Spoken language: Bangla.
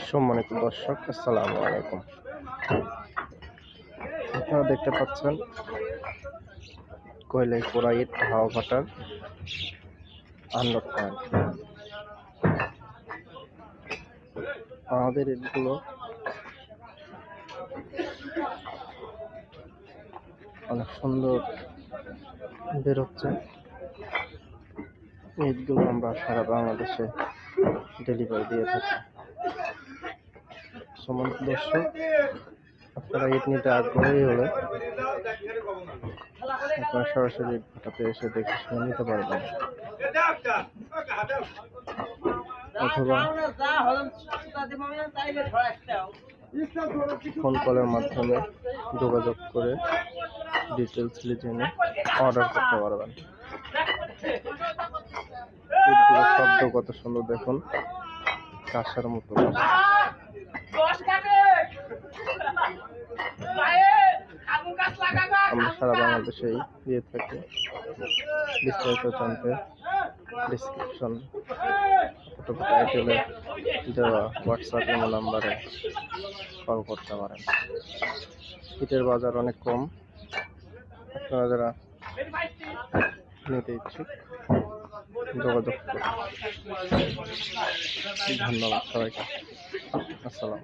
সম্মানিত দর্শক, আসসালামু আলাইকুম। আপনারা দেখতে পাচ্ছেন কয়লাই পোড়া ইট হাওয়া ভাটার আনলোড পয়েন্ট। আমাদের ইটগুলো অনেক সুন্দর বেরোচ্ছে। ইটগুলো আমরা সারা বাংলাদেশে ডেলিভারি দিয়ে থাকি। সম্মানিত দর্শক, আপনারা ইট নিতে আগ্রহী হলে আপনারা সরাসরি ইট ভাটাতে এসে দেখে শুনে নিতে পারবেন, অথবা ফোন কলের মাধ্যমে যোগাযোগ করে ডিটেলস জেনে অর্ডার করতে পারবেন। ইটগুলো শব্দ কত সুন্দর দেখুন, কাঁসার মতো। আমরা সারা বাংলাদেশেই দিয়ে থাকি। বিস্তারিত জানতে ডিসক্রিপশন অথবা টাইটেলে দেওয়া হোয়াটসঅ্যাপ ইমেল নাম্বারে কল করতে পারেন। ইটের বাজার অনেক কম। আপনারা যারা নিতে ইচ্ছুক যোগাযোগ করুন। ধন্যবাদ সবাইকে। আসসালাম।